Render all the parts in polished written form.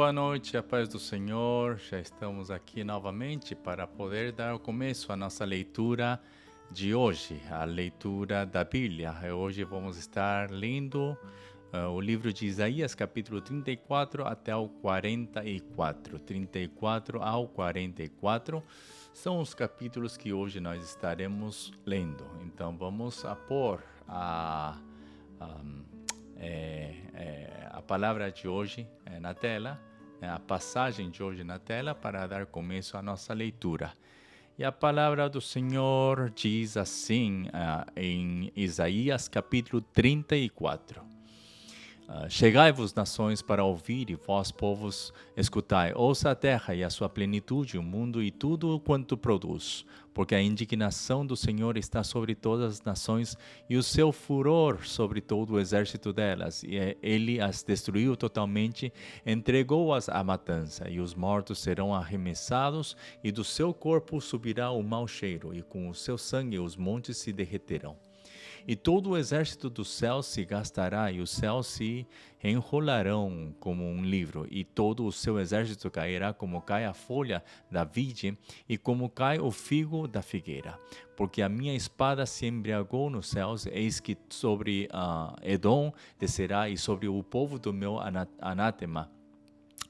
Boa noite, a paz do Senhor. Já estamos aqui novamente para poder dar começo à nossa leitura de hoje, a leitura da Bíblia. Hoje vamos estar lendo o livro de Isaías, capítulo 34 até o 44. 34 ao 44 são os capítulos que hoje nós estaremos lendo. Então vamos pôr a palavra de hoje na tela, a passagem de hoje na tela para dar começo à nossa leitura. E a palavra do Senhor diz assim em Isaías capítulo 34. Chegai-vos, nações, para ouvir, e vós, povos, escutai. Ouça a terra e a sua plenitude, o mundo e tudo quanto produz. Porque a indignação do Senhor está sobre todas as nações, e o seu furor sobre todo o exército delas. E ele as destruiu totalmente, entregou-as à matança, e os mortos serão arremessados, e do seu corpo subirá o mau cheiro, e com o seu sangue os montes se derreterão. E todo o exército do céu se gastará, e os céus se enrolarão como um livro, e todo o seu exército cairá como cai a folha da vide, e como cai o figo da figueira. Porque a minha espada se embriagou nos céus, eis que sobre Edom descerá, e sobre o povo do meu anátema,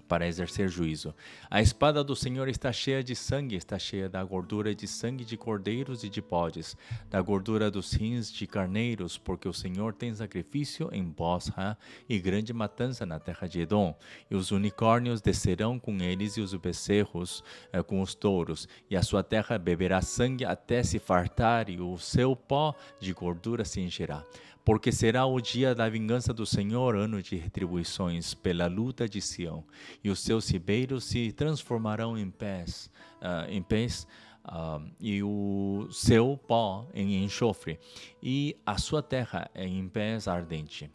para exercer juízo. A espada do Senhor está cheia de sangue, está cheia da gordura de sangue de cordeiros e de bodes, da gordura dos rins de carneiros, porque o Senhor tem sacrifício em Bosra e grande matança na terra de Edom. E os unicórnios descerão com eles, e os becerros com os touros, e a sua terra beberá sangue até se fartar, e o seu pó de gordura se encherá. Porque será o dia da vingança do Senhor, ano de retribuições pela luta de Sião. E os seus ribeiros se transformarão em pés, e o seu pó em enxofre, e a sua terra em pés ardente.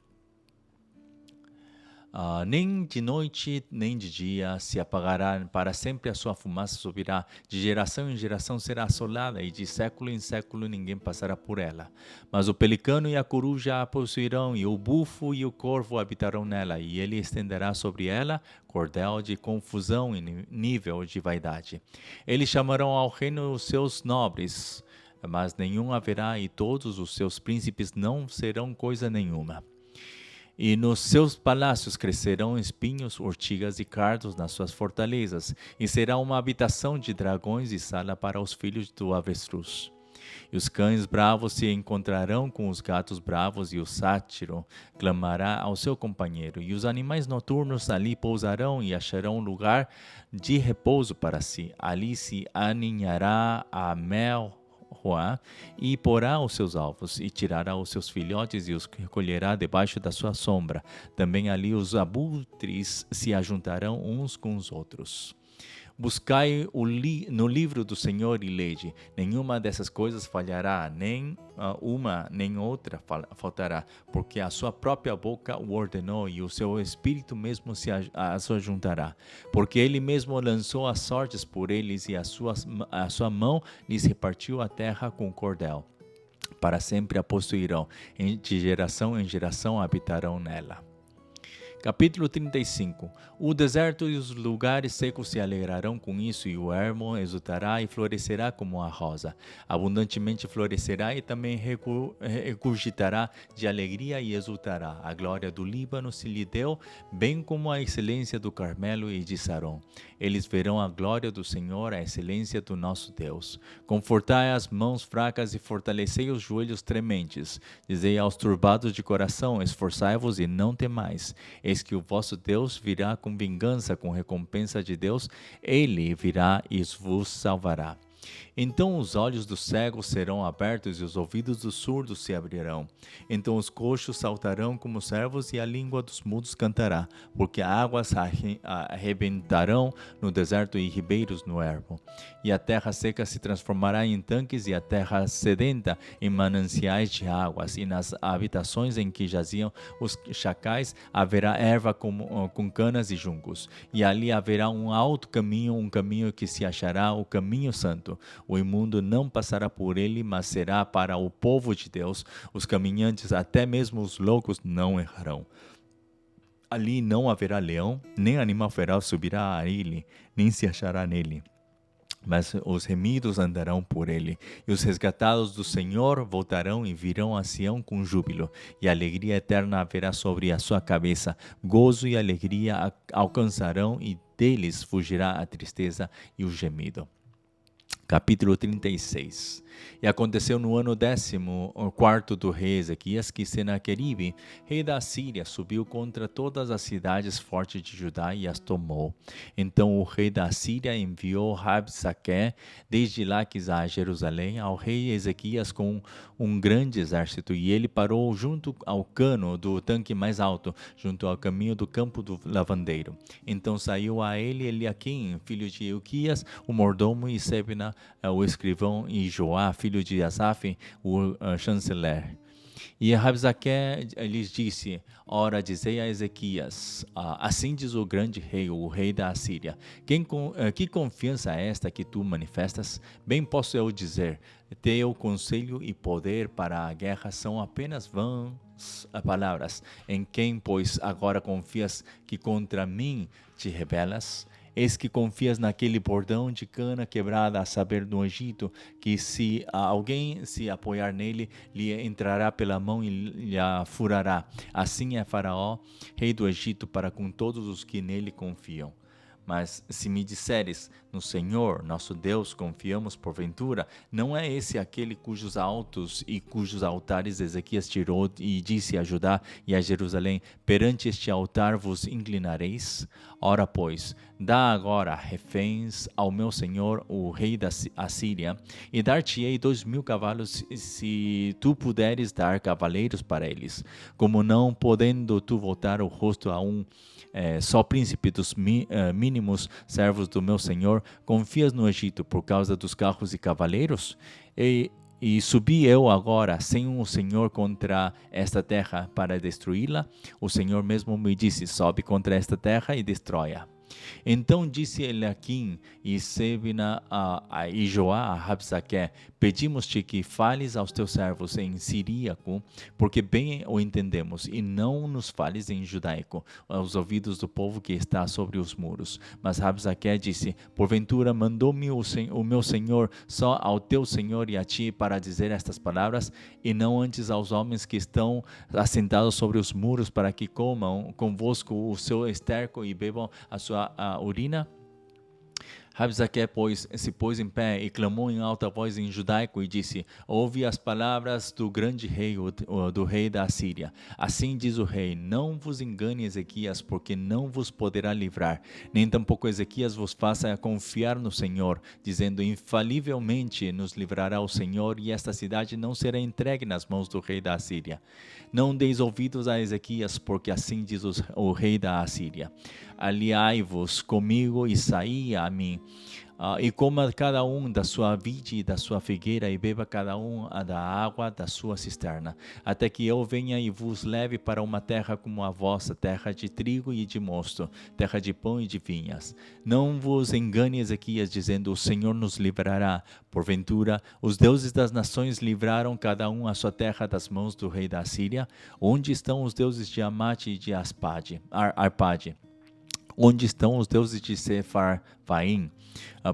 Nem de noite, nem de dia se apagará, para sempre a sua fumaça subirá. De geração em geração será assolada, e de século em século ninguém passará por ela. Mas o pelicano e a coruja a possuirão, e o bufo e o corvo habitarão nela, e ele estenderá sobre ela cordel de confusão e nível de vaidade. Eles chamarão ao reino os seus nobres, mas nenhum haverá, e todos os seus príncipes não serão coisa nenhuma. E nos seus palácios crescerão espinhos, urtigas e cardos nas suas fortalezas, e será uma habitação de dragões e sala para os filhos do avestruz. E os cães bravos se encontrarão com os gatos bravos, e o sátiro clamará ao seu companheiro. E os animais noturnos ali pousarão e acharão lugar de repouso para si. Ali se aninhará a mel, e porá os seus alvos, e tirará os seus filhotes, e os recolherá debaixo da sua sombra. Também ali os abutres se ajuntarão uns com os outros. Buscai no livro do Senhor e lede. Nenhuma dessas coisas falhará, nem uma nem outra faltará, porque a sua própria boca o ordenou, e o seu espírito mesmo se ajuntará. Porque ele mesmo lançou as sortes por eles, e a sua mão lhes repartiu a terra com cordel. Para sempre a possuirão, de geração em geração habitarão nela. Capítulo 35. O deserto e os lugares secos se alegrarão com isso, e o ermo exultará e florescerá como a rosa. Abundantemente florescerá, e também regurgitará de alegria e exultará. A glória do Líbano se lhe deu, bem como a excelência do Carmelo e de Saron. Eles verão a glória do Senhor, a excelência do nosso Deus. Confortai as mãos fracas e fortalecei os joelhos trementes. Dizei aos turbados de coração: esforçai-vos e não temais. Eis que o vosso Deus virá com vingança, com recompensa de Deus, ele virá e vos salvará. Então os olhos dos cegos serão abertos, e os ouvidos dos surdos se abrirão. Então os coxos saltarão como servos, e a língua dos mudos cantará, porque águas arrebentarão no deserto e ribeiros no ermo. E a terra seca se transformará em tanques, e a terra sedenta em mananciais de águas, e nas habitações em que jaziam os chacais haverá erva com canas e juncos. E ali haverá um alto caminho, um caminho que se achará o caminho santo. O imundo não passará por ele, mas será para o povo de Deus. Os caminhantes, até mesmo os loucos, não errarão. Ali não haverá leão, nem animal feroz subirá a ele, nem se achará nele. Mas os remidos andarão por ele, e os resgatados do Senhor voltarão e virão a Sião com júbilo, e alegria eterna haverá sobre a sua cabeça, gozo e alegria alcançarão, e deles fugirá a tristeza e o gemido. Capítulo 36. E aconteceu no ano 14º do rei Ezequias que Senaqueribe, rei da Síria, subiu contra todas as cidades fortes de Judá e as tomou. Então o rei da Síria enviou Rabsaque desde Laquis a Jerusalém ao rei Ezequias com um grande exército, e ele parou junto ao cano do tanque mais alto, junto ao caminho do campo do lavandeiro. Então saiu a ele Eliaquim, filho de Ilquias, o mordomo, e Sebna, o escrivão, e Joá, filho de Asaf, o chanceler. E Rabsaque lhes disse: Ora, dizei a Ezequias, assim diz o grande rei, o rei da Assíria, que confiança é esta que tu manifestas? Bem posso eu dizer, teu conselho e poder para a guerra são apenas vãs palavras. Em quem, pois, agora confias que contra mim te rebelas? Eis que confias naquele bordão de cana quebrada, a saber, no Egito, que se alguém se apoiar nele, lhe entrará pela mão e lhe a furará. Assim é Faraó, rei do Egito, para com todos os que nele confiam. Mas se me disseres, no Senhor, nosso Deus, confiamos porventura, não é esse aquele cujos altos e cujos altares Ezequias tirou e disse a Judá e a Jerusalém, perante este altar vos inclinareis? Ora, pois, dá agora reféns ao meu senhor, o rei da Assíria, e dar-te-ei 2.000 cavalos, se tu puderes dar cavaleiros para eles. Como não podendo tu voltar o rosto a só príncipe dos mínimos servos do meu senhor, confias no Egito por causa dos carros e cavaleiros? E subi eu agora sem o Senhor contra esta terra para destruí-la? O Senhor mesmo me disse, sobe contra esta terra e destrói-a. Então disse Eliaquim e Sebna e Joá a Rabsaque, pedimos-te que fales aos teus servos em siríaco, porque bem o entendemos, e não nos fales em judaico, aos ouvidos do povo que está sobre os muros. Mas Rabsaque disse, porventura mandou-me o meu senhor só ao teu senhor e a ti para dizer estas palavras, e não antes aos homens que estão assentados sobre os muros, para que comam convosco o seu esterco e bebam a sua urina? Rabsaque, pois, se pôs em pé e clamou em alta voz em judaico e disse, ouve as palavras do grande rei, do rei da Assíria. Assim diz o rei, não vos engane Ezequias, porque não vos poderá livrar, nem tampouco Ezequias vos faça confiar no Senhor, dizendo, infalivelmente nos livrará o Senhor, e esta cidade não será entregue nas mãos do rei da Assíria. Não deis ouvidos a Ezequias, porque assim diz o rei da Assíria. Aliai-vos comigo e saí a mim, e coma cada um da sua vide e da sua figueira, e beba cada um da água da sua cisterna, até que eu venha e vos leve para uma terra como a vossa, terra de trigo e de mosto, terra de pão e de vinhas. Não vos engane Ezequias, dizendo, o Senhor nos livrará. Porventura, os deuses das nações livraram cada um a sua terra das mãos do rei da Assíria? Onde estão os deuses de Amate e de Arpade? Onde estão os deuses de Sefarvaim?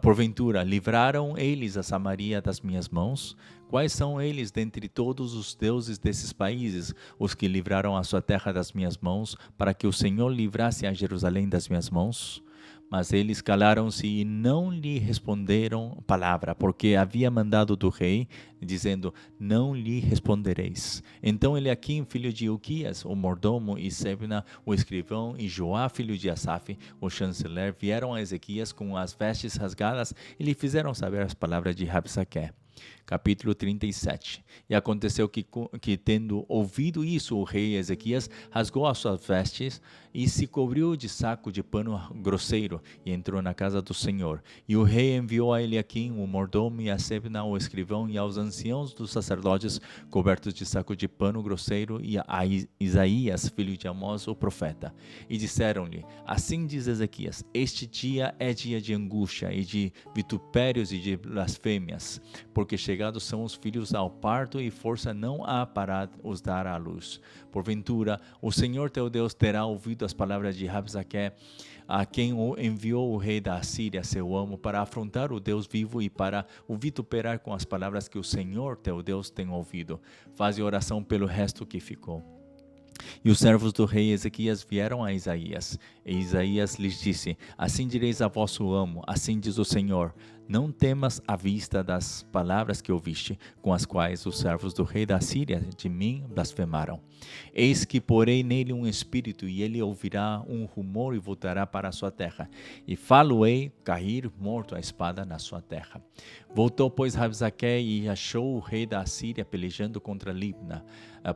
Porventura, livraram eles a Samaria das minhas mãos? Quais são eles dentre todos os deuses desses países, os que livraram a sua terra das minhas mãos, para que o Senhor livrasse a Jerusalém das minhas mãos? Mas eles calaram-se e não lhe responderam palavra, porque havia mandado do rei, dizendo, não lhe respondereis. Então Eliaquim, filho de Ilquias, o mordomo, e Sebna, o escrivão, e Joá, filho de Asaf, o chanceler, vieram a Ezequias com as vestes rasgadas e lhe fizeram saber as palavras de Rabsaque. Capítulo 37. E aconteceu que, tendo ouvido isso, o rei Ezequias rasgou as suas vestes e se cobriu de saco de pano grosseiro e entrou na casa do Senhor. E o rei enviou a Eliaquim, o mordomo, e a Sebna, o escrivão, e aos anciãos dos sacerdotes, cobertos de saco de pano grosseiro, e a Isaías, filho de Amós, o profeta. E disseram-lhe, assim diz Ezequias, este dia é dia de angústia e de vitupérios e de blasfêmias, porque chegados são os filhos ao parto e força não há para os dar à luz. Porventura, o Senhor teu Deus terá ouvido ouvido as palavras de Rabsaque, a quem enviou o rei da Assíria, seu amo, para afrontar o Deus vivo e para o vituperar com as palavras que o Senhor, teu Deus, tem ouvido. Faze oração pelo resto que ficou. E os servos do rei Ezequias vieram a Isaías. E Isaías lhes disse: Assim direis a vosso amo, assim diz o Senhor: Não temas à vista das palavras que ouviste, com as quais os servos do rei da Síria de mim blasfemaram. Eis que porei nele um espírito, e ele ouvirá um rumor e voltará para a sua terra. E falo-ei cair morto a espada na sua terra. Voltou, pois, Rabsaque e achou o rei da Síria pelejando contra Libna,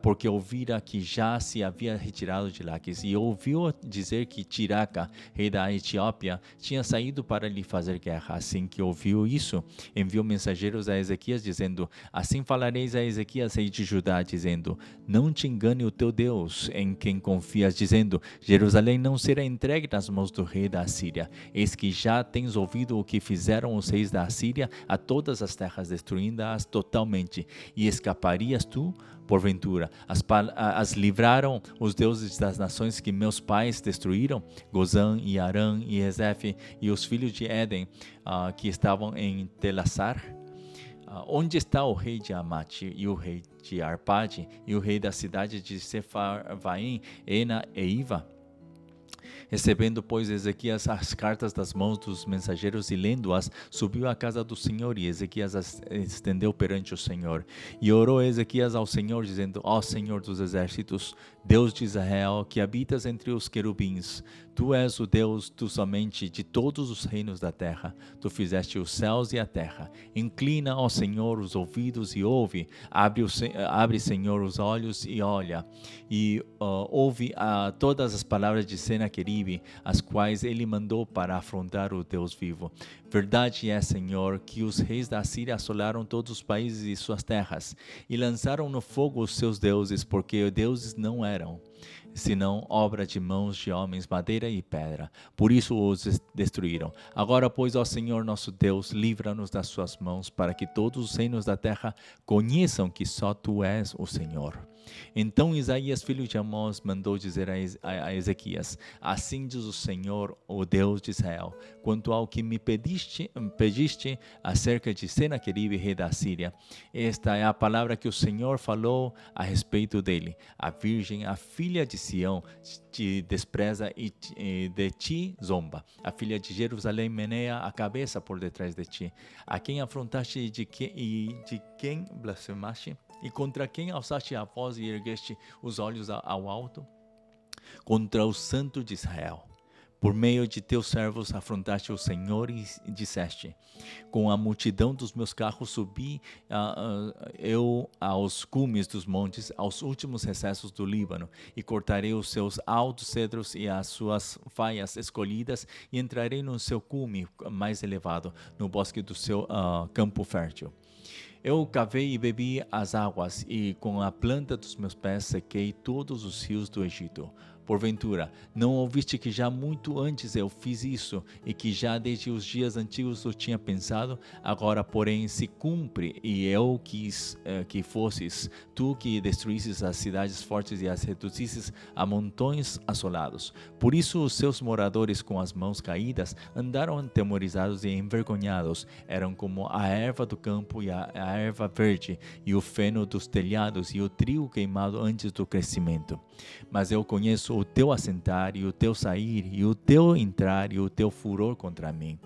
porque ouvira que já se havia retirado de Laquis, e ouviu dizer que Tiraca, rei da Etiópia, tinha saído para lhe fazer guerra. Assim que ouviu isso, enviou mensageiros a Ezequias, dizendo: Assim falareis a Ezequias, rei de Judá, dizendo: Não te engane o teu Deus, em quem confias, dizendo: Jerusalém não será entregue nas mãos do rei da Assíria. Eis que já tens ouvido o que fizeram os reis da Assíria a todas as terras, destruindo-as totalmente. E escaparias tu? Porventura, as livraram os deuses das nações que meus pais destruíram, Gozã e Arã e Ezefe e os filhos de Éden, que estavam em Telassar? Onde está o rei de Amate e o rei de Arpade e o rei da cidade de Sefarvaim, Ena e Iva? Recebendo, pois, Ezequias as cartas das mãos dos mensageiros e lendo-as, subiu à casa do Senhor, e Ezequias as estendeu perante o Senhor. E orou Ezequias ao Senhor, dizendo: Ó Senhor dos exércitos, Deus de Israel, que habitas entre os querubins, Tu és o Deus, tu somente, de todos os reinos da terra. Tu fizeste os céus e a terra. Inclina, ó Senhor, os ouvidos e ouve. Abre, Senhor, os olhos e olha. E ouve todas as palavras de Senaqueribe, as quais ele mandou para afrontar o Deus vivo. Verdade é, Senhor, que os reis da Síria assolaram todos os países e suas terras, e lançaram no fogo os seus deuses, porque deuses não eram, senão obra de mãos de homens, madeira e pedra. Por isso os destruíram. Agora, pois, ó Senhor nosso Deus, livra-nos das suas mãos, para que todos os reinos da terra conheçam que só Tu és o Senhor. Então Isaías, filho de Amós, mandou dizer a Ezequias: Assim diz o Senhor, o Deus de Israel, quanto ao que me pediste acerca de Senaqueribe, rei da Síria. Esta é a palavra que o Senhor falou a respeito dele. A virgem, a filha de Sião, te despreza e de ti zomba. A filha de Jerusalém meneia a cabeça por detrás de ti. A quem afrontaste e de quem blasfemaste? E contra quem alçaste a voz e ergueste os olhos ao alto? Contra o Santo de Israel. Por meio de teus servos afrontaste o Senhor e disseste: Com a multidão dos meus carros subi eu aos cumes dos montes, aos últimos recessos do Líbano, e cortarei os seus altos cedros e as suas faias escolhidas, e entrarei no seu cume mais elevado, no bosque do seu campo fértil. Eu cavei e bebi as águas, e com a planta dos meus pés sequei todos os rios do Egito. Porventura, não ouviste que já muito antes eu fiz isso, e que já desde os dias antigos eu tinha pensado? Agora, porém, se cumpre, e eu quis que fosses tu que destruísses as cidades fortes e as reduzisses a montões assolados. Por isso os seus moradores, com as mãos caídas, andaram atemorizados e envergonhados. Eram como a erva do campo e a erva verde, e o feno dos telhados, e o trigo queimado antes do crescimento. Mas eu conheço o teu assentar e o teu sair, e o teu entrar e o teu furor contra mim.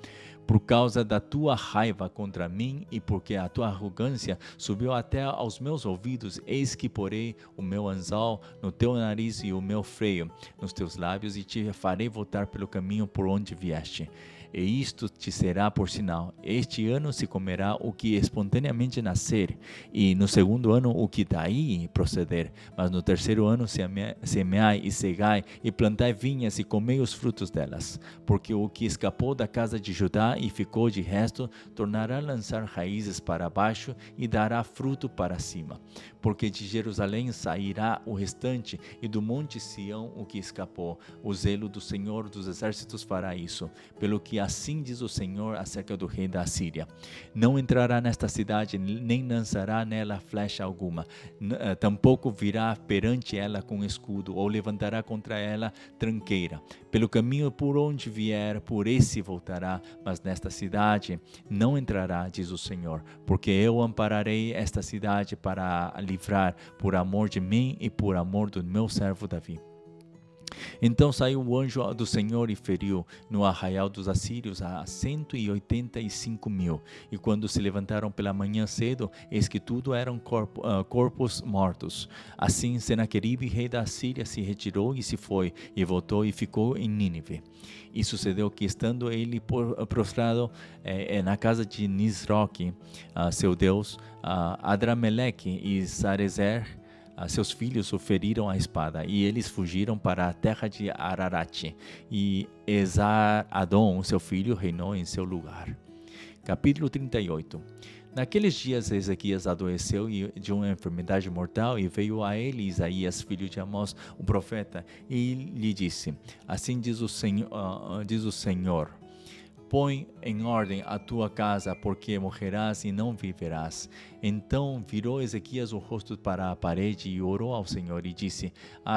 Por causa da tua raiva contra mim, e porque a tua arrogância subiu até aos meus ouvidos, eis que porei o meu anzol no teu nariz e o meu freio nos teus lábios, e te farei voltar pelo caminho por onde vieste. E isto te será por sinal: este ano se comerá o que espontaneamente nascer, e no segundo ano o que daí proceder. Mas no terceiro ano semeai e cegai, e plantai vinhas e comei os frutos delas. Porque o que escapou da casa de Judá e ficou de resto, tornará a lançar raízes para baixo e dará fruto para cima. Porque de Jerusalém sairá o restante, e do monte Sião o que escapou. O zelo do Senhor dos exércitos fará isso. Pelo que porque assim diz o Senhor acerca do rei da Assíria: não entrará nesta cidade, nem lançará nela flecha alguma, tampouco virá perante ela com escudo, ou levantará contra ela tranqueira. Pelo caminho por onde vier, por esse voltará, mas nesta cidade não entrará, diz o Senhor, porque eu ampararei esta cidade para a livrar, por amor de mim e por amor do meu servo Davi. Então saiu o anjo do Senhor e feriu no arraial dos assírios a 185.000. E quando se levantaram pela manhã cedo, eis que tudo eram corpos mortos. Assim Senaqueribe, rei da Assíria, se retirou e se foi, e voltou e ficou em Nínive. E sucedeu que, estando ele prostrado na casa de Nisroque, seu deus, Adrameleque e Sarezer, seus filhos o feriram à espada, e eles fugiram para a terra de Ararat, e Esar-Adom, seu filho, reinou em seu lugar. Capítulo 38. Naqueles dias Ezequias adoeceu de uma enfermidade mortal, e veio a ele Isaías, filho de Amós, o profeta, e lhe disse: assim diz o Senhor, põe em ordem a tua casa, porque morrerás e não viverás. Então virou Ezequias o rosto para a parede e orou ao Senhor e disse: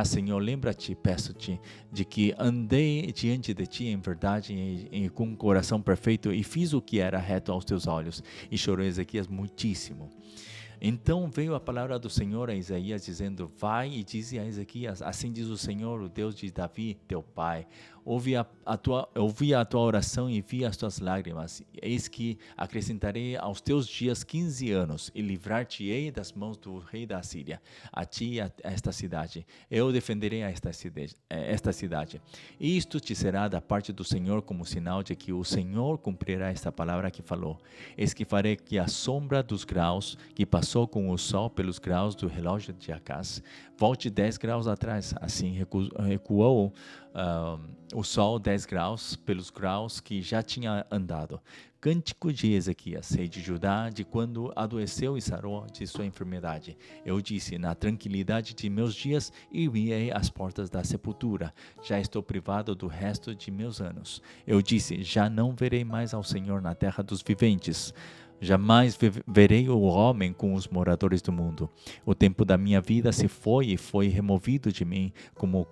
Senhor, lembra-te, peço-te, de que andei diante de ti em verdade e com um coração perfeito, e fiz o que era reto aos teus olhos. E chorou Ezequias muitíssimo. Então veio a palavra do Senhor a Isaías, dizendo: vai e dize a Ezequias: assim diz o Senhor, o Deus de Davi, teu pai. Ouvi a tua oração e vi as tuas lágrimas. Eis que acrescentarei aos teus dias 15 anos, e livrar-te-ei das mãos do rei da Assíria, a ti e a esta cidade. Eu defenderei esta cidade. Isto te será da parte do Senhor como sinal de que o Senhor cumprirá esta palavra que falou. Eis que farei que a sombra dos graus que passou com o sol pelos graus do relógio de Acaz volte 10 graus atrás. Assim recuou o sol 10 graus pelos graus que já tinha andado. Cântico de Ezequias, rei de Judá, de quando adoeceu e sarou de sua enfermidade. Eu disse: na tranquilidade de meus dias, irei às portas da sepultura. Já estou privado do resto de meus anos. Eu disse: já não verei mais ao Senhor na terra dos viventes. Jamais verei o homem com os moradores do mundo. O tempo da minha vida se foi e foi removido de mim como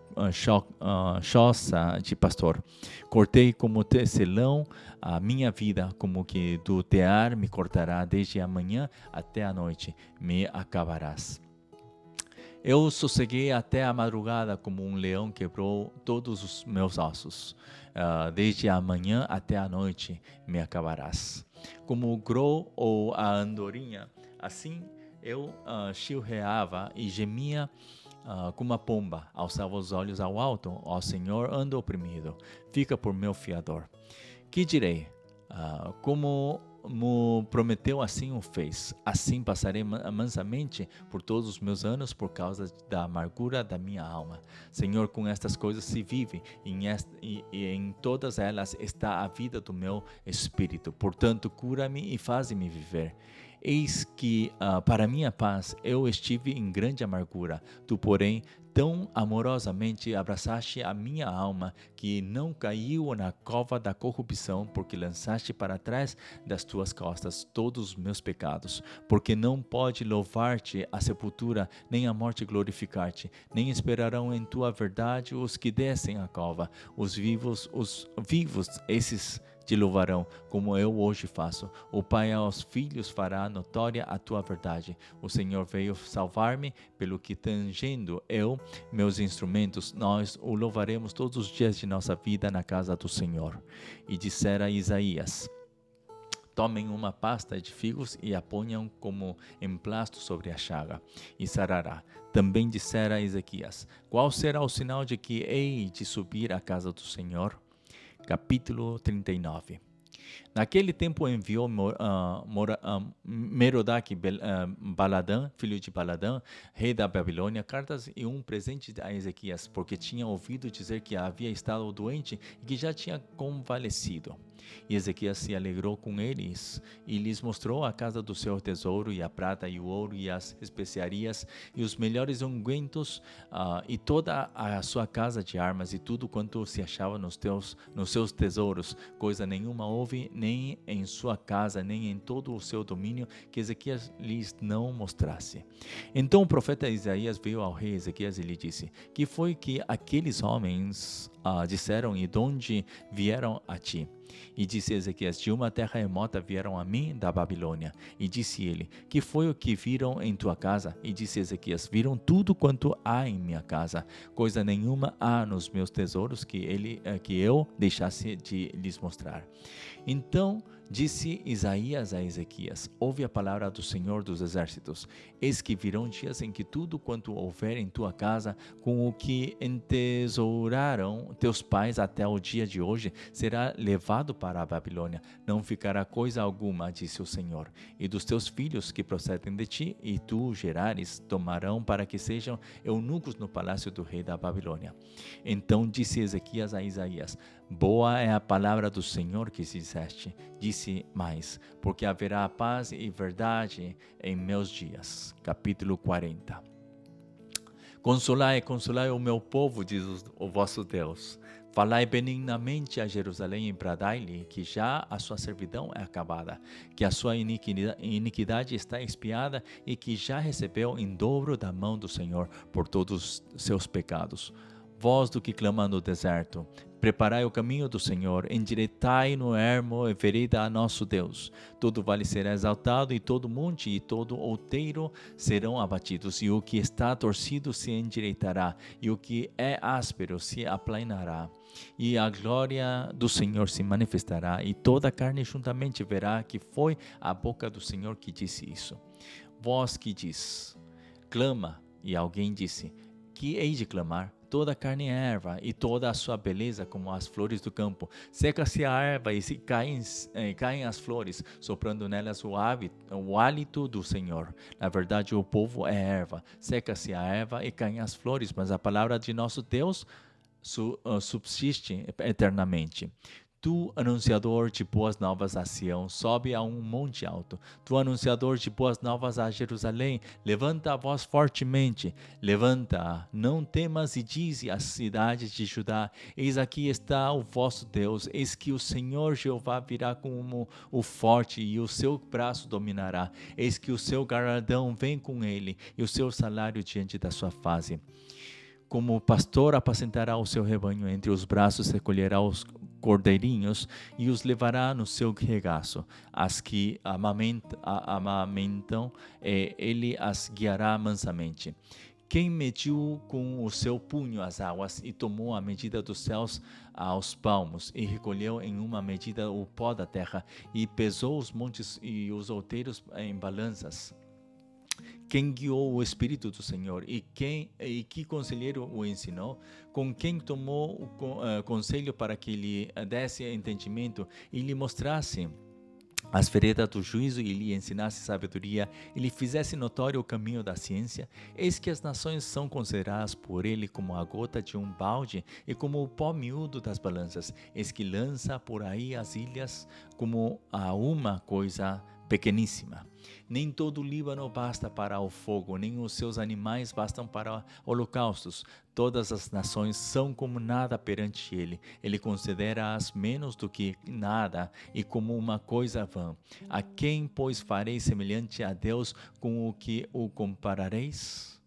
choça de pastor. Cortei como tecelão a minha vida, como que do tear me cortará desde a manhã até a noite, me acabarás. Eu sosseguei até a madrugada, como um leão quebrou todos os meus ossos. Desde a manhã até a noite me acabarás. Como o grou ou a andorinha, assim eu chilreava e gemia como uma pomba. Alçava os olhos ao alto: ó Senhor, ando oprimido, fica por meu fiador. Que direi? Como prometeu, assim o fez. Assim passarei mansamente por todos os meus anos, por causa da amargura da minha alma. Senhor, com estas coisas se vive, e em todas elas está a vida do meu espírito. Portanto, cura-me e faze-me viver. Eis que, para minha paz, eu estive em grande amargura. Tu, porém, tão amorosamente abraçaste a minha alma, que não caiu na cova da corrupção, porque lançaste para trás das tuas costas todos os meus pecados. Porque não pode louvar-te a sepultura, nem a morte glorificar-te, nem esperarão em tua verdade os que descem a cova. Os vivos, esses te louvarão, como eu hoje faço. O Pai aos filhos fará notória a tua verdade. O Senhor veio salvar-me, pelo que, tangendo eu meus instrumentos, nós o louvaremos todos os dias de nossa vida na casa do Senhor. E dissera Isaías: tomem uma pasta de figos e a ponham como emplasto sobre a chaga, e sarará. Também dissera Ezequias: qual será o sinal de que hei de subir à casa do Senhor? Capítulo 39. Naquele tempo enviou Merodach Baladã, filho de Baladã, rei da Babilônia, cartas e um presente a Ezequias, porque tinha ouvido dizer que havia estado doente e que já tinha convalescido. E Ezequias se alegrou com eles e lhes mostrou a casa do seu tesouro, e a prata e o ouro e as especiarias e os melhores ungüentos, e toda a sua casa de armas e tudo quanto se achava nos seus tesouros. Coisa nenhuma houve nem em sua casa nem em todo o seu domínio que Ezequias lhes não mostrasse. Então o profeta Isaías veio ao rei Ezequias e lhe disse: Que foi que aqueles homens disseram, e de onde vieram a ti? E disse Ezequias: De uma terra remota vieram a mim da Babilônia. E disse ele: Que foi o que viram em tua casa? E disse Ezequias: Viram tudo quanto há em minha casa. Coisa nenhuma há nos meus tesouros que eu deixasse de lhes mostrar. Então disse Isaías a Ezequias: Ouve a palavra do Senhor dos Exércitos. Eis que virão dias em que tudo quanto houver em tua casa, com o que entesouraram teus pais até o dia de hoje, será levado para a Babilônia. Não ficará coisa alguma, disse o Senhor. E dos teus filhos que procedem de ti, e tu gerares, tomarão para que sejam eunucos no palácio do rei da Babilônia. Então disse Ezequias a Isaías: Boa é a palavra do Senhor que disseste. Disse mais: Porque haverá paz e verdade em meus dias. Capítulo 40. Consolai o meu povo, diz o vosso Deus. Falai benignamente a Jerusalém e bradai-lhe que já a sua servidão é acabada, que a sua iniquidade está expiada e que já recebeu em dobro da mão do Senhor por todos os seus pecados. Voz do que clama no deserto: Preparai o caminho do Senhor, endireitai no ermo e vereda a nosso Deus. Todo vale será exaltado, e todo monte e todo outeiro serão abatidos, e o que está torcido se endireitará, e o que é áspero se aplanará. E a glória do Senhor se manifestará, e toda a carne juntamente verá que foi a boca do Senhor que disse isso. Voz que diz: Clama, e alguém disse: Que hei de clamar? Toda a carne é erva, e toda a sua beleza como as flores do campo. Seca-se a erva e se caem as flores, soprando nelas o hálito do Senhor. Na verdade, o povo é erva. Seca-se a erva e caem as flores, mas a palavra de nosso Deus subsiste eternamente. Tu, anunciador de boas novas a Sião, sobe a um monte alto. Tu, anunciador de boas novas a Jerusalém, levanta a voz fortemente. Levanta, não temas, e dize às cidades de Judá: Eis aqui está o vosso Deus. Eis que o Senhor Jeová virá como o forte, e o seu braço dominará. Eis que o seu galardão vem com ele, e o seu salário diante da sua face. Como o pastor apacentará o seu rebanho, entre os braços recolherá os cordeirinhos e os levará no seu regaço. As que amamentam, ele as guiará mansamente. Quem mediu com o seu punho as águas e tomou a medida dos céus aos palmos, e recolheu em uma medida o pó da terra, e pesou os montes e os outeiros em balanças. Quem guiou o Espírito do Senhor, e que conselheiro o ensinou? Com quem tomou o conselho para que lhe desse entendimento e lhe mostrasse as veredas do juízo, e lhe ensinasse sabedoria, e lhe fizesse notório o caminho da ciência? Eis que as nações são consideradas por ele como a gota de um balde e como o pó miúdo das balanças. Eis que lança por aí as ilhas como a uma coisa pequeníssima. Nem todo o Líbano basta para o fogo, nem os seus animais bastam para holocaustos. Todas as nações são como nada perante ele. Ele considera-as menos do que nada e como uma coisa vã. A quem, pois, farei semelhante a Deus? Com o que o comparareis?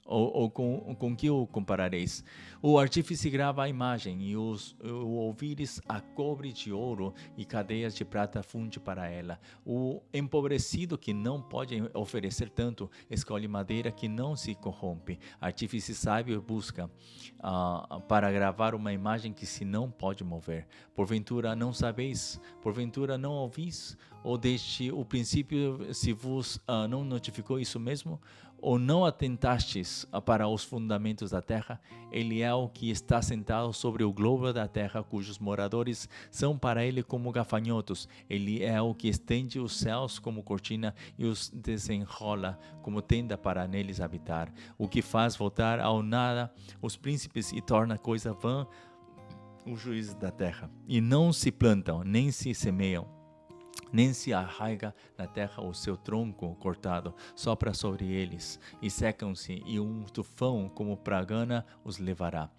Ou com que o comparareis? O artífice grava a imagem, e o ouvires a cobre de ouro, e cadeias de prata funde para ela. O empobrecido, que não pode oferecer tanto, escolhe madeira que não se corrompe. Artífice sábio busca para gravar uma imagem que se não pode mover. Porventura não sabeis? Porventura não ouvis? Ou desde o princípio se vos não notificou isso mesmo? ou não atentastes para os fundamentos da terra? Ele é o que está sentado sobre o globo da terra, cujos moradores são para ele como gafanhotos. Ele é o que estende os céus como cortina e os desenrola como tenda para neles habitar. O que faz voltar ao nada os príncipes e torna coisa vã os juízes da terra. E não se plantam, nem se semeiam, nem se arraiga na terra o seu tronco cortado, sopra sobre eles, e secam-se, e um tufão como pragana os levará.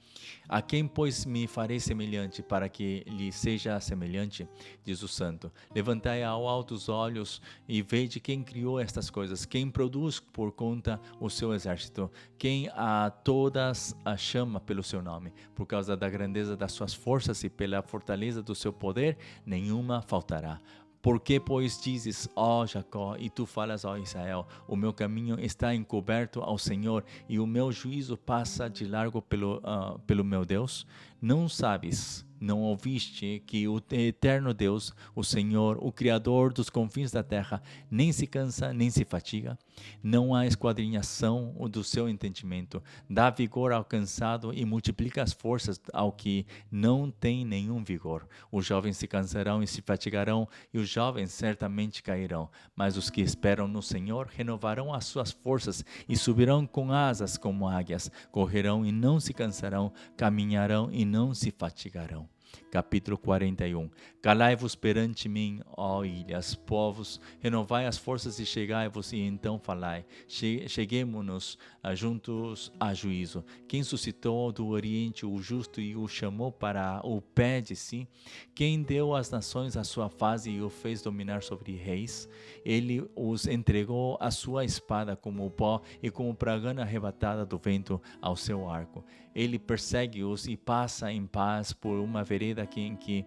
A quem, pois, me farei semelhante, para que lhe seja semelhante? Diz o Santo. Levantai ao alto os olhos, e vede quem criou estas coisas, quem produz por conta o seu exército, quem a todas a chama pelo seu nome. Por causa da grandeza das suas forças e pela fortaleza do seu poder, nenhuma faltará. Por que, pois, dizes, ó Jacó, e tu falas, ó Israel, o meu caminho está encoberto ao Senhor, e o meu juízo passa de largo pelo meu Deus? Não sabes, não ouviste que o eterno Deus, o Senhor, o Criador dos confins da terra, nem se cansa, nem se fatiga? Não há esquadrinhação do seu entendimento. Dá vigor ao cansado e multiplica as forças ao que não tem nenhum vigor. Os jovens se cansarão e se fatigarão, e os jovens certamente cairão. Mas os que esperam no Senhor renovarão as suas forças e subirão com asas como águias. Correrão e não se cansarão, caminharão e não se fatigarão. Capítulo 41. Calai-vos perante mim, ó ilhas, povos, renovai as forças e chegai-vos, e então falai. Cheguemo-nos juntos a juízo. Quem suscitou do Oriente o justo e o chamou para o pé de si? Quem deu às nações a sua face e o fez dominar sobre reis? Ele os entregou à sua espada como o pó e como pragana arrebatada do vento ao seu arco. Ele persegue-os e passa em paz por uma vereda em que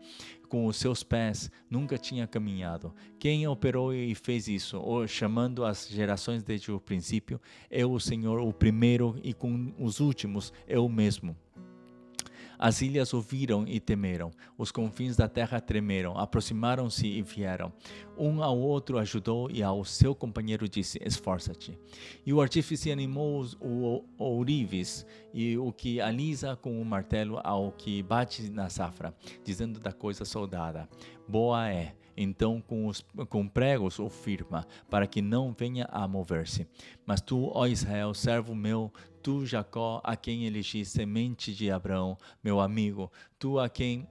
com os seus pés nunca tinha caminhado. Quem operou e fez isso, ou chamando as gerações desde o princípio? Eu, o Senhor, o primeiro, e com os últimos, eu mesmo. As ilhas ouviram e temeram, os confins da terra tremeram, aproximaram-se e vieram. Um ao outro ajudou e ao seu companheiro disse, esforça-te. E o artífice animou o ourives e o que alisa com o martelo ao que bate na safra, dizendo da coisa soldada, boa é. Então com pregos o firma, para que não venha a mover-se. Mas tu, ó Israel, servo meu, tu, Jacó, a quem elegi semente de Abraão, meu amigo, tu a quem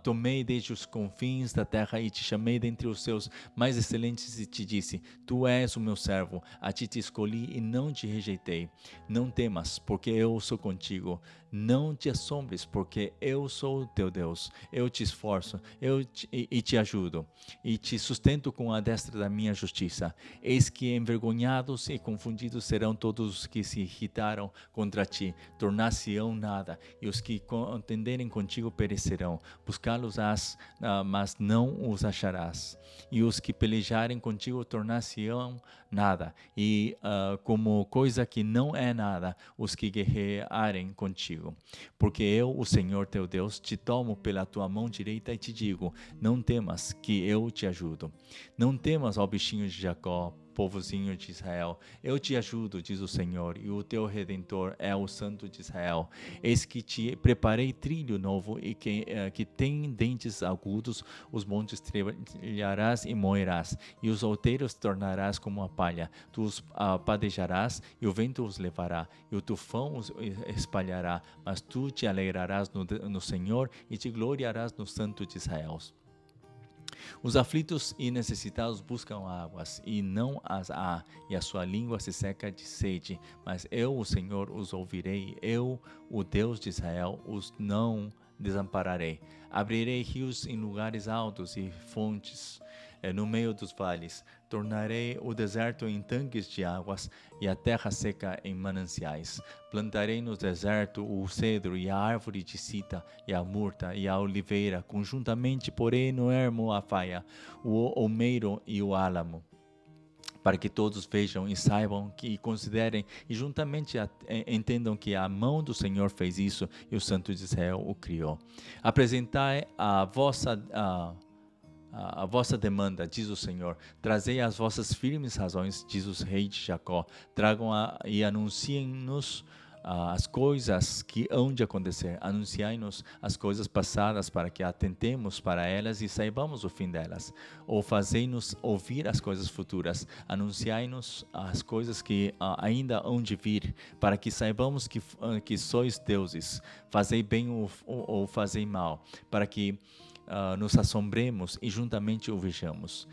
tomei desde os confins da terra e te chamei dentre os seus mais excelentes e te disse, tu és o meu servo, a ti te escolhi e não te rejeitei. Não temas, porque eu sou contigo. Não te assombres, porque eu sou o teu Deus. Eu te esforço e te ajudo, e te sustento com a destra da minha justiça. Eis que envergonhados e confundidos serão todos os que se irritaram contra ti, tornar-se-ão nada, e os que contenderem contigo perecerão. Buscá-los-ás, mas não os acharás. E os que pelejarem contigo tornar-se-ão nada, e como coisa que não é nada, os que guerrearem contigo. Porque eu, o Senhor teu Deus, te tomo pela tua mão direita e te digo, não temas, que eu te ajudo. Não temas, ó bichinho de Jacó, povozinho de Israel, eu te ajudo, diz o Senhor, e o teu Redentor é o Santo de Israel. Eis que te preparei trilho novo e que tem dentes agudos, os montes trilharás e moerás, e os outeiros tornarás como a palha. Tu os padejarás e o vento os levará, e o tufão os espalhará, mas tu te alegrarás no Senhor e te gloriarás no Santo de Israel. Os aflitos e necessitados buscam águas, e não as há, e a sua língua se seca de sede. Mas eu, o Senhor, os ouvirei, eu, o Deus de Israel, os não desampararei. Abrirei rios em lugares altos e fontes no meio dos vales. Tornarei o deserto em tanques de águas e a terra seca em mananciais. Plantarei no deserto o cedro e a árvore de cita e a murta e a oliveira. Conjuntamente porei no ermo a faia, o olmeiro e o álamo, para que todos vejam e saibam e considerem e juntamente entendam que a mão do Senhor fez isso e o Santo de Israel o criou. Apresentai a vossa a vossa demanda, diz o Senhor. Trazei as vossas firmes razões, diz o rei de Jacó. Tragam e anunciem-nos as coisas que hão de acontecer. Anunciai-nos as coisas passadas para que atentemos para elas e saibamos o fim delas. Ou fazei-nos ouvir as coisas futuras. Anunciai-nos as coisas que ainda hão de vir, para que saibamos que sois deuses. Fazei bem ou fazei mal, para que nos assombremos e juntamente o vejamos.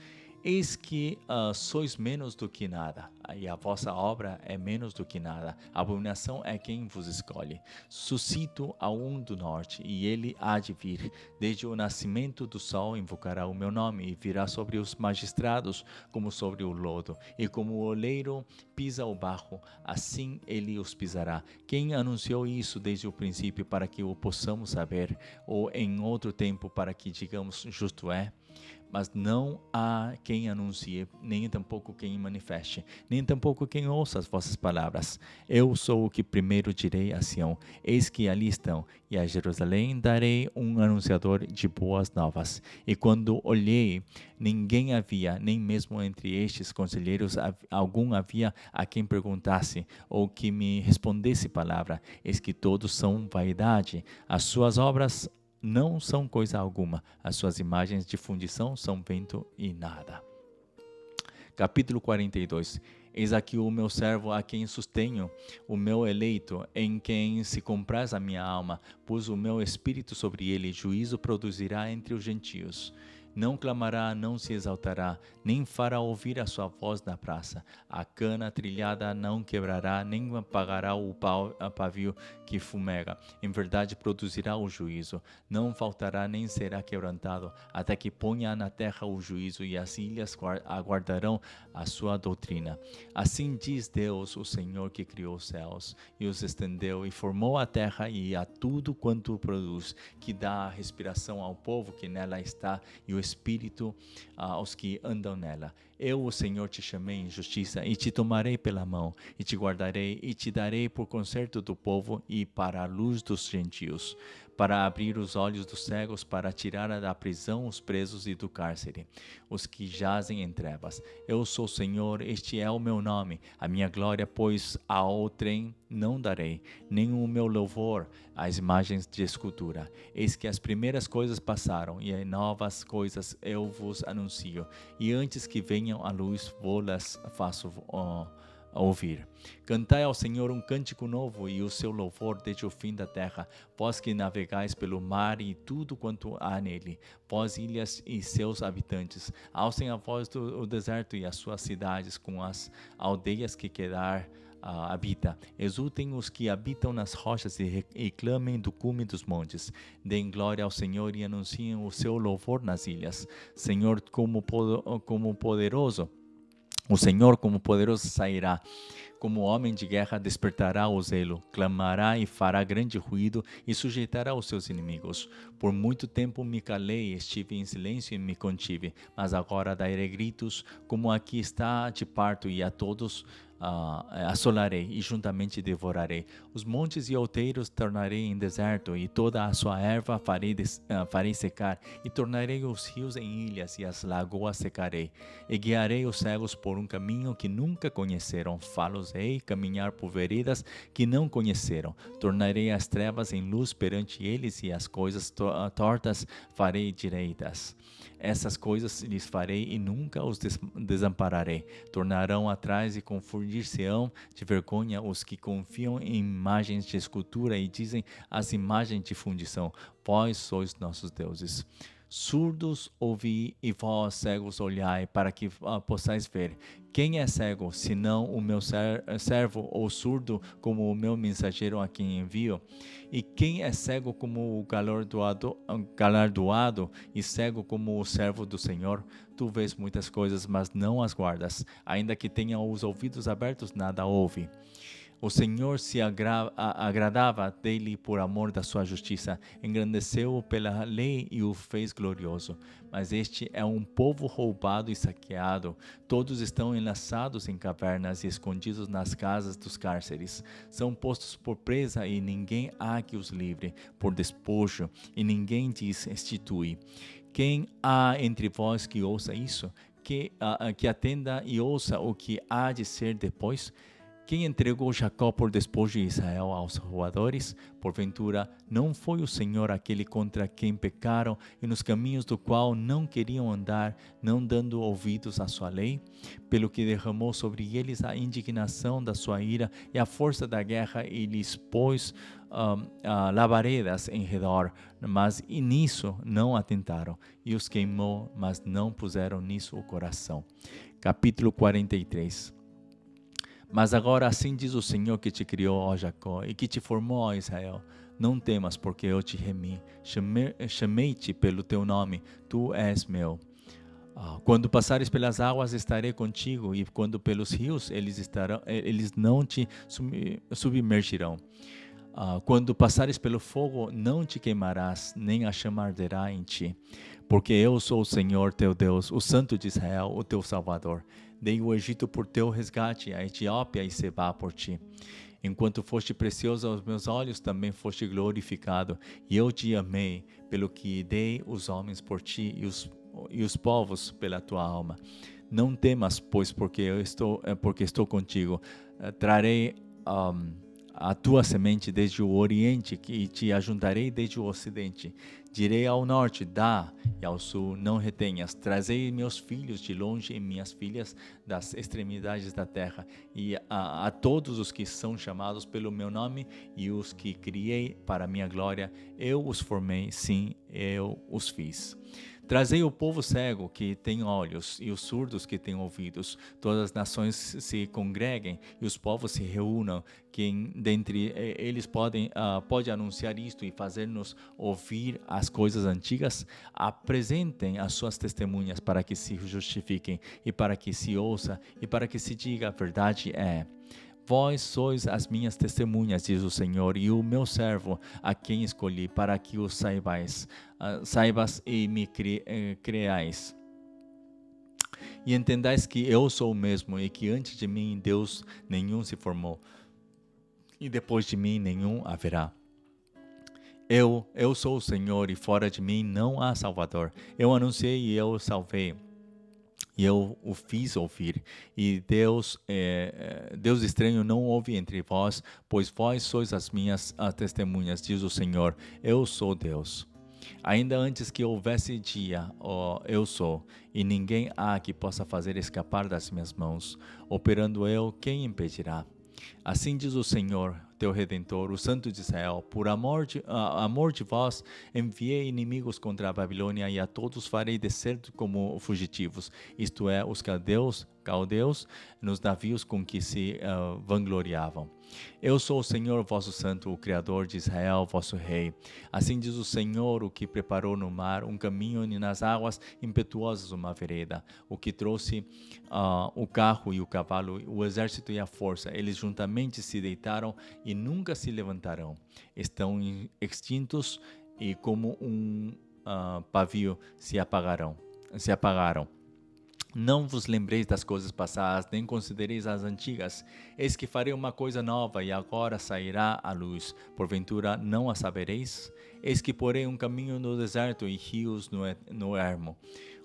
Eis que sois menos do que nada, e a vossa obra é menos do que nada. A abominação é quem vos escolhe. Suscito a um do norte, e ele há de vir. Desde o nascimento do sol invocará o meu nome, e virá sobre os magistrados como sobre o lodo. E como o oleiro pisa o barro, assim ele os pisará. Quem anunciou isso desde o princípio para que o possamos saber, ou em outro tempo para que digamos justo é? Mas não há quem anuncie, nem tampouco quem manifeste, nem tampouco quem ouça as vossas palavras. Eu sou o que primeiro direi a Sião, eis que ali estão, e a Jerusalém darei um anunciador de boas novas. E quando olhei, ninguém havia, nem mesmo entre estes conselheiros algum havia a quem perguntasse, ou que me respondesse palavra. Eis que todos são vaidade, as suas obras não são coisa alguma, as suas imagens de fundição são vento e nada. Capítulo 42. Eis aqui o meu servo a quem sustenho, o meu eleito, em quem se compraz a minha alma, pus o meu espírito sobre ele, juízo produzirá entre os gentios. Não clamará, não se exaltará, nem fará ouvir a sua voz na praça. A cana trilhada não quebrará, nem apagará o pavio que fumega. Em verdade produzirá o juízo. Não faltará nem será quebrantado, até que ponha na terra o juízo, e as ilhas aguardarão a sua doutrina. Assim diz Deus, o Senhor que criou os céus, e os estendeu, e formou a terra e a tudo quanto produz, que dá a respiração ao povo que nela está, e o Espírito aos que andam nela. Eu, o Senhor, te chamei em justiça, e te tomarei pela mão, e te guardarei, e te darei por conserto do povo, e para a luz dos gentios, para abrir os olhos dos cegos, para tirar da prisão os presos e do cárcere, os que jazem em trevas. Eu sou o Senhor, este é o meu nome, a minha glória, pois a outrem não darei, nem o meu louvor às imagens de escultura. Eis que as primeiras coisas passaram, e novas coisas eu vos anuncio, e antes que venham à luz, vou-las faço ouvir. Cantai ao Senhor um cântico novo, e o seu louvor desde o fim da terra, vós que navegais pelo mar e tudo quanto há nele, vós ilhas e seus habitantes, alcem a voz do deserto e as suas cidades, com as aldeias que Quedar habita. Exultem os que habitam nas rochas e clamem do cume dos montes. Deem glória ao Senhor e anunciem o seu louvor nas ilhas. Senhor, como poderoso, o Senhor como poderoso sairá, como homem de guerra despertará o zelo, clamará e fará grande ruído e sujeitará os seus inimigos. Por muito tempo me calei, estive em silêncio e me contive, mas agora darei gritos, como aqui está de parto, e a todos assolarei e juntamente devorarei. Os montes e outeiros tornarei em deserto, e toda a sua erva farei secar, e tornarei os rios em ilhas, e as lagoas secarei. E guiarei os cegos por um caminho que nunca conheceram, fá-los-ei caminhar por veredas que não conheceram. Tornarei as trevas em luz perante eles, e as coisas tortas farei direitas. Essas coisas lhes farei e nunca os desampararei. Tornarão atrás e confundir-se-ão de vergonha os que confiam em imagens de escultura e dizem as imagens de fundição: vós sois nossos deuses. Surdos ouvi, e vós cegos olhai, para que possais ver. Quem é cego, senão o meu servo, ou surdo, como o meu mensageiro a quem envio? E quem é cego como o galardoado, e cego como o servo do Senhor? Tu vês muitas coisas, mas não as guardas. Ainda que tenha os ouvidos abertos, nada ouve. O Senhor se agradava dele por amor da sua justiça, engrandeceu-o pela lei e o fez glorioso. Mas este é um povo roubado e saqueado. Todos estão enlaçados em cavernas e escondidos nas casas dos cárceres. São postos por presa e ninguém há que os livre, por despojo e ninguém lhes restitui. Quem há entre vós que ouça isso? Que atenda e ouça o que há de ser depois? Quem entregou Jacó por despojo de Israel aos roubadores? Porventura, não foi o Senhor aquele contra quem pecaram e nos caminhos do qual não queriam andar, não dando ouvidos à sua lei? Pelo que derramou sobre eles a indignação da sua ira e a força da guerra e lhes pôs labaredas em redor, mas nisso não atentaram, e os queimou, mas não puseram nisso o coração. Capítulo 43. Mas agora assim diz o Senhor que te criou, ó Jacó, e que te formou, ó Israel. Não temas, porque eu te remi. Chamei-te pelo teu nome, tu és meu. Quando passares pelas águas, estarei contigo, e quando pelos rios, eles não te submergirão. Quando passares pelo fogo, não te queimarás, nem a chama arderá em ti. Porque eu sou o Senhor teu Deus, o Santo de Israel, o teu Salvador. Dei o Egito por teu resgate, a Etiópia e Sebá por ti. Enquanto foste precioso aos meus olhos, também foste glorificado, e eu te amei, pelo que dei os homens por ti e os povos pela tua alma. Não temas, pois, porque estou contigo. Trarei a tua semente desde o oriente, e te ajuntarei desde o ocidente. Direi ao norte, dá, e ao sul, não retenhas. Trazei meus filhos de longe e minhas filhas das extremidades da terra, e a todos os que são chamados pelo meu nome, e os que criei para minha glória, eu os formei, sim, eu os fiz. Trazei o povo cego que tem olhos e os surdos que têm ouvidos. Todas as nações se congreguem e os povos se reúnam. Quem dentre eles pode anunciar isto e fazer-nos ouvir as coisas antigas? Apresentem as suas testemunhas para que se justifiquem e para que se ouça e para que se diga: a verdade é. Vós sois as minhas testemunhas, diz o Senhor, e o meu servo, a quem escolhi, para que o saibas e me creais. E entendais que eu sou o mesmo, e que antes de mim Deus nenhum se formou, e depois de mim nenhum haverá. Eu sou o Senhor, e fora de mim não há Salvador. Eu anunciei e eu salvei. E eu o fiz ouvir, e Deus estranho não houve entre vós, pois vós sois as minhas testemunhas, diz o Senhor, eu sou Deus. Ainda antes que houvesse dia, eu sou, e ninguém há que possa fazer escapar das minhas mãos. Operando eu, quem impedirá? Assim diz o Senhor, teu Redentor, o Santo de Israel: por amor de vós, enviei inimigos contra a Babilônia, e a todos farei descer como fugitivos, isto é, os caldeus, nos navios com que se vangloriavam. Eu sou o Senhor vosso Santo, o Criador de Israel, vosso Rei. Assim diz o Senhor, o que preparou no mar um caminho, e nas águas impetuosas uma vereda, o que trouxe o carro e o cavalo, o exército e a força. Eles juntamente se deitaram e nunca se levantarão. Estão extintos, e como um pavio se apagaram. Não vos lembreis das coisas passadas, nem considereis as antigas. Eis que farei uma coisa nova, e agora sairá à luz. Porventura não a sabereis? Eis que porei um caminho no deserto e rios no ermo.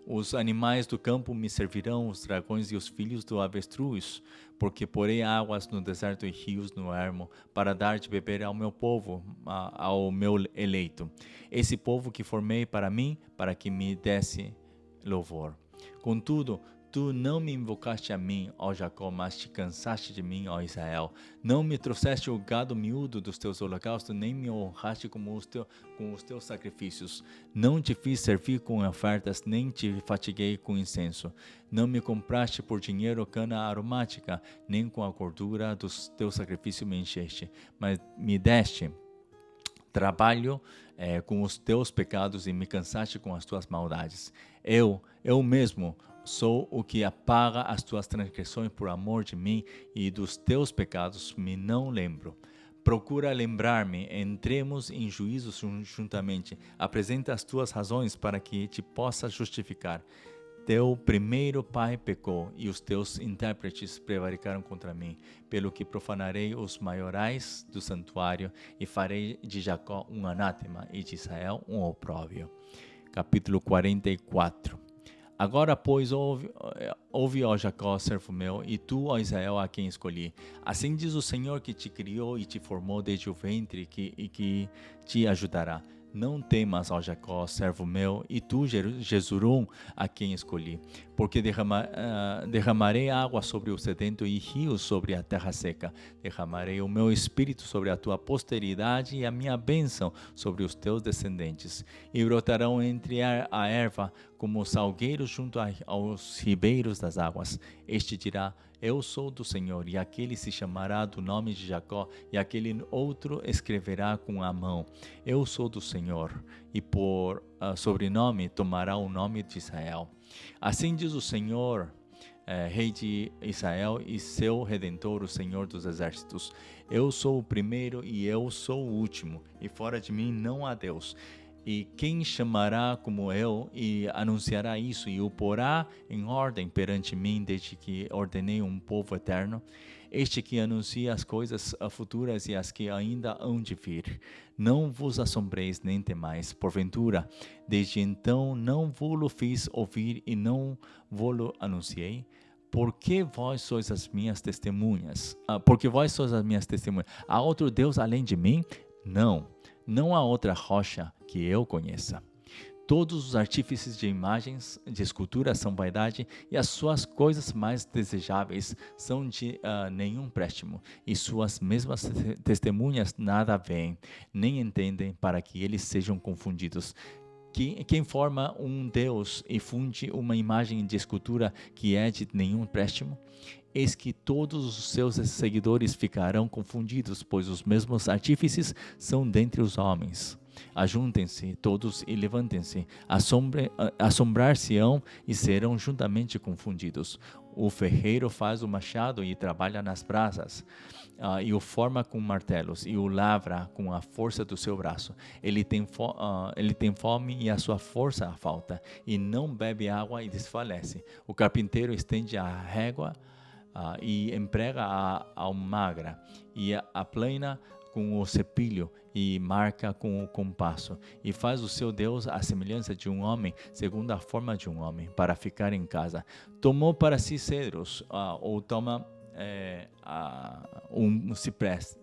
Os animais do campo me servirão, os dragões e os filhos do avestruz, porque porei águas no deserto e rios no ermo, para dar de beber ao meu povo, ao meu eleito. Esse povo que formei para mim, para que me desse louvor. Contudo, tu não me invocaste a mim, ó Jacó, mas te cansaste de mim, ó Israel. Não me trouxeste o gado miúdo dos teus holocaustos, nem me honraste com os teus sacrifícios. Não te fiz servir com ofertas, nem te fatiguei com incenso. Não me compraste por dinheiro cana aromática, nem com a gordura dos teus sacrifícios me encheste, mas me deste trabalho com os teus pecados, e me cansaste com as tuas maldades. Eu mesmo sou o que apaga as tuas transgressões por amor de mim, e dos teus pecados me não lembro. Procura lembrar-me, entremos em juízo juntamente. Apresenta as tuas razões para que te possa justificar. Teu primeiro pai pecou, e os teus intérpretes prevaricaram contra mim, pelo que profanarei os maiorais do santuário, e farei de Jacó um anátema, e de Israel um opróbrio. capítulo 44. Agora, pois, ouve, ó Jacó, servo meu, e tu, ó Israel, a quem escolhi. Assim diz o Senhor que te criou e te formou desde o ventre e que te ajudará. Não temas, ó Jacó, servo meu, e tu, Jesurum, a quem escolhi. Porque derramarei água sobre o sedento e rios sobre a terra seca. Derramarei o meu espírito sobre a tua posteridade e a minha bênção sobre os teus descendentes. E brotarão entre a erva como salgueiros junto aos ribeiros das águas. Este dirá: eu sou do Senhor, e aquele se chamará do nome de Jacó, e aquele outro escreverá com a mão: eu sou do Senhor, e por sobrenome tomará o nome de Israel. Assim diz o Senhor, Rei de Israel e seu Redentor, o Senhor dos Exércitos: eu sou o primeiro e eu sou o último, e fora de mim não há Deus. E quem chamará como eu e anunciará isso e o porá em ordem perante mim desde que ordenei um povo eterno? Este que anuncia as coisas futuras e as que ainda hão de vir. Não vos assombreis nem temais, porventura, desde então não vos fiz ouvir e não vos anunciei? Porque vós sois as minhas testemunhas. Porque vós sois as minhas testemunhas. Há outro Deus além de mim? Não há outra rocha que eu conheça. Todos os artífices de imagens, de escultura são vaidade, e as suas coisas mais desejáveis são de nenhum préstimo, e suas mesmas testemunhas nada veem, nem entendem, para que eles sejam confundidos. Quem forma um Deus e funde uma imagem de escultura que é de nenhum préstimo? Eis que todos os seus seguidores ficarão confundidos, pois os mesmos artífices são dentre os homens. Ajuntem-se todos e levantem-se, assombrar-se-ão e serão juntamente confundidos. O ferreiro faz o machado e trabalha nas brasas, e o forma com martelos, e o lavra com a força do seu braço. Ele tem fome e a sua força falta, e não bebe água e desfalece. O carpinteiro estende a régua e emprega a almagra, e aplana com o cepilho e marca com o compasso, e faz o seu Deus à semelhança de um homem, segundo a forma de um homem, para ficar em casa. Tomou para si cedros, ou toma um cipreste,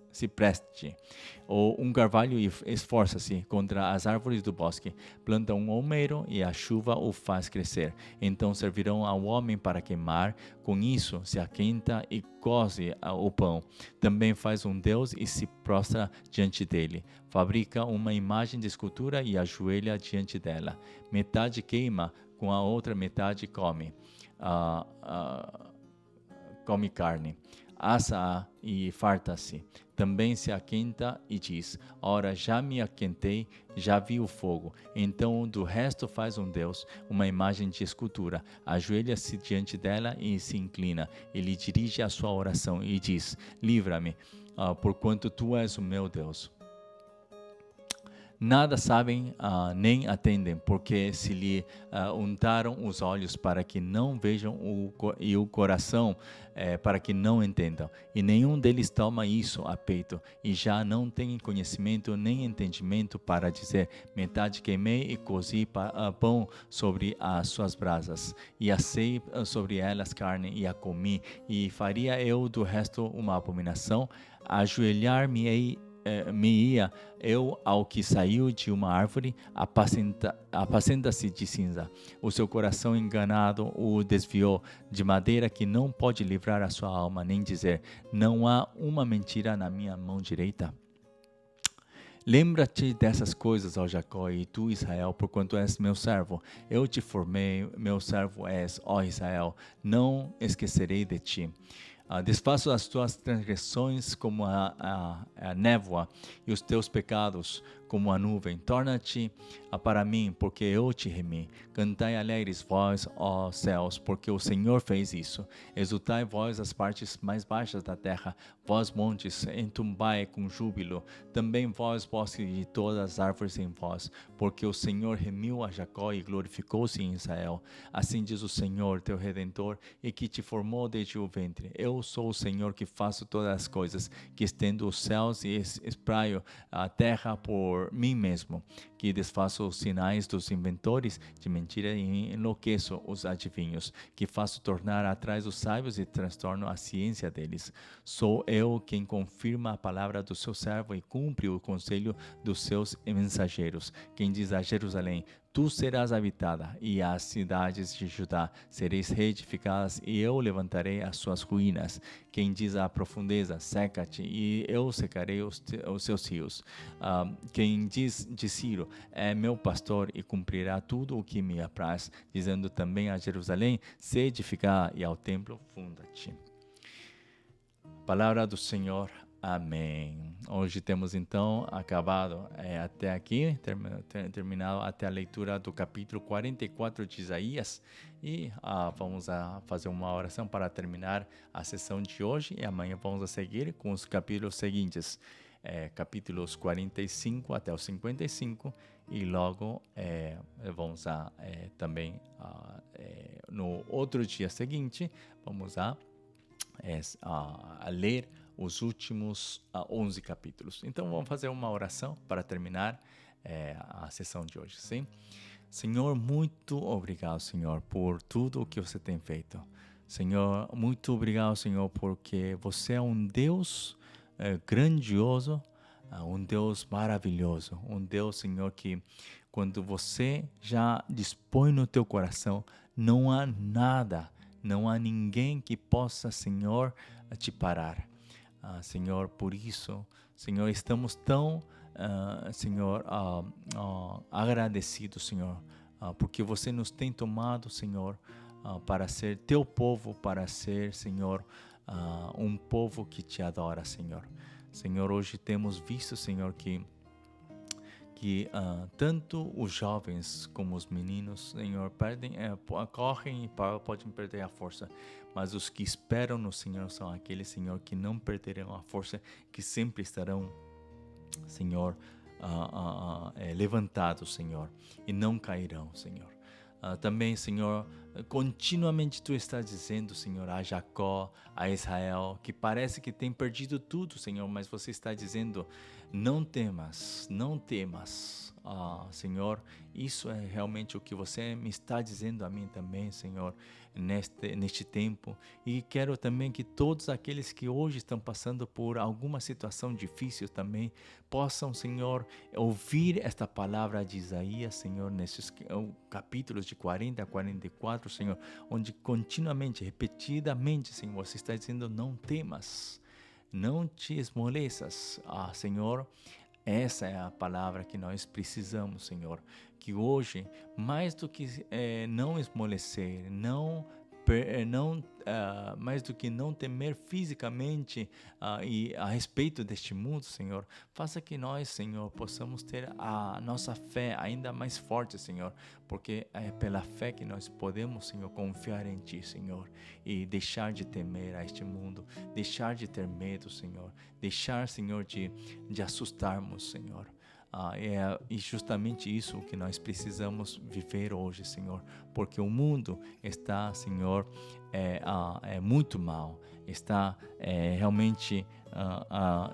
ou um carvalho, e esforça-se contra as árvores do bosque. Planta um almeiro e a chuva o faz crescer. Então servirão ao homem para queimar, com isso se aquenta e coze o pão. Também faz um Deus e se prostra diante dele. Fabrica uma imagem de escultura e ajoelha diante dela. Metade queima, com a outra metade come. Come carne. Assa e farta-se. Também se aquenta e diz: ora, já me aquentei, já vi o fogo. Então do resto faz um Deus, uma imagem de escultura. Ajoelha-se diante dela e se inclina. Ele dirige a sua oração e diz: livra-me, porquanto tu és o meu Deus. Nada sabem nem atendem, porque se lhe untaram os olhos para que não vejam e o coração para que não entendam. E nenhum deles toma isso a peito, e já não tem conhecimento nem entendimento para dizer: metade queimei e cozi pão sobre as suas brasas, e assei sobre elas carne e a comi, e faria eu do resto uma abominação? Ajoelhar-me-ia eu ao que saiu de uma árvore, apacenta-se de cinza. O seu coração enganado o desviou, de maneira que não pode livrar a sua alma, nem dizer: não há uma mentira na minha mão direita. Lembra-te dessas coisas, ó Jacó, e tu, Israel, porquanto és meu servo. Eu te formei, meu servo és, ó Israel, não esquecerei de ti. Desfaço as tuas transgressões como a névoa, e os teus pecados como a nuvem. Torna-te para mim, porque eu te remi. Cantai alegres vós, ó céus, porque o Senhor fez isso. Exultai vós as partes mais baixas da terra, vós montes, entumbai com júbilo. Também vós, bosque e todas as árvores em vós, porque o Senhor remiu a Jacó e glorificou-se em Israel. Assim diz o Senhor, teu Redentor, e que te formou desde o ventre. Eu sou o Senhor que faço todas as coisas, que estendo os céus e espraio a terra por por mim mesmo, que desfaço os sinais dos inventores de mentira e enlouqueço os adivinhos, que faço tornar atrás os sábios e transtorno a ciência deles. Sou eu quem confirma a palavra do seu servo e cumpre o conselho dos seus mensageiros, quem diz a Jerusalém: tu serás habitada, e as cidades de Judá sereis reedificadas, e eu levantarei as suas ruínas. Quem diz à profundeza: seca-te, e eu secarei os seus rios. Quem diz de Ciro: é meu pastor, e cumprirá tudo o que me apraz, dizendo também a Jerusalém: se edificar, e ao templo funda-te. Palavra do Senhor. Amém. Hoje temos então acabado até aqui, terminado até a leitura do capítulo 44 de Isaías, e vamos fazer uma oração para terminar a sessão de hoje, e amanhã vamos a seguir com os capítulos seguintes, capítulos 45 até os 55, e logo vamos também no outro dia seguinte, vamos a ler os últimos 11 capítulos. Então vamos fazer uma oração para terminar a sessão de hoje, sim? Senhor, muito obrigado, Senhor, por tudo o que você tem feito. Senhor, muito obrigado, Senhor, porque você é um Deus grandioso, um Deus maravilhoso, um Deus, Senhor, que quando você já dispõe no teu coração, não há nada, não há ninguém que possa, Senhor, te parar. Senhor, por isso, Senhor, estamos tão, Senhor, agradecidos, Senhor, porque você nos tem tomado, Senhor, para ser teu povo, para ser, Senhor, um povo que te adora, Senhor. Senhor, hoje temos visto, Senhor, que tanto os jovens como os meninos, Senhor, correm e podem perder a força, mas os que esperam no Senhor são aqueles, Senhor, que não perderão a força, que sempre estarão, Senhor, levantados, Senhor, e não cairão, Senhor. Também, Senhor, continuamente Tu estás dizendo, Senhor, a Jacó, a Israel, que parece que tem perdido tudo, Senhor, mas você está dizendo: não temas, não temas. Senhor, isso é realmente o que você me está dizendo a mim também, Senhor, neste tempo. E quero também que todos aqueles que hoje estão passando por alguma situação difícil também possam, Senhor, ouvir esta palavra de Isaías, Senhor, nesses capítulos de 40 a 44, Senhor, onde continuamente, repetidamente, Senhor, você está dizendo: não temas, não te esmoreças. Senhor, essa é a palavra que nós precisamos, Senhor. Que hoje, mais do que não esmorecer, mais do que não temer fisicamente e a respeito deste mundo, Senhor, faça que nós, Senhor, possamos ter a nossa fé ainda mais forte, Senhor, porque é pela fé que nós podemos, Senhor, confiar em Ti, Senhor, e deixar de temer a este mundo, deixar de ter medo, Senhor, deixar, Senhor, de assustarmos, Senhor. E justamente isso que nós precisamos viver hoje, Senhor, porque o mundo está, Senhor, muito mal, está realmente,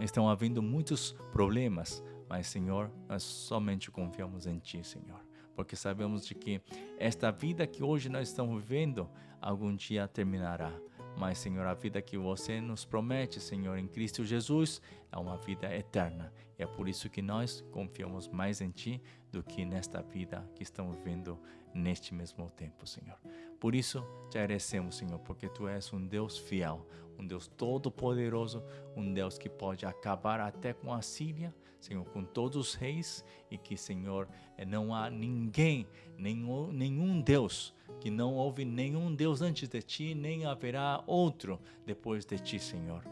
estão havendo muitos problemas, mas, Senhor, nós somente confiamos em Ti, Senhor, porque sabemos de que esta vida que hoje nós estamos vivendo, algum dia terminará. Mas, Senhor, a vida que você nos promete, Senhor, em Cristo Jesus, é uma vida eterna. E é por isso que nós confiamos mais em Ti do que nesta vida que estamos vivendo neste mesmo tempo, Senhor. Por isso, te agradecemos, Senhor, porque Tu és um Deus fiel, um Deus todo-poderoso, um Deus que pode acabar até com a Síria, Senhor, com todos os reis, e que, Senhor, não há ninguém, nenhum Deus, que não houve nenhum Deus antes de Ti, nem haverá outro depois de Ti, Senhor,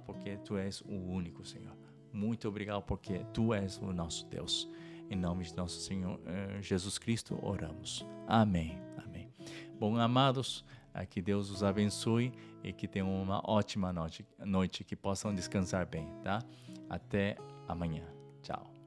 porque Tu és o único, Senhor. Muito obrigado, porque Tu és o nosso Deus. Em nome de nosso Senhor Jesus Cristo, oramos. Amém. Amém. Bom, amados, que Deus os abençoe e que tenham uma ótima noite, que possam descansar bem, tá? Até amanhã. Tchau.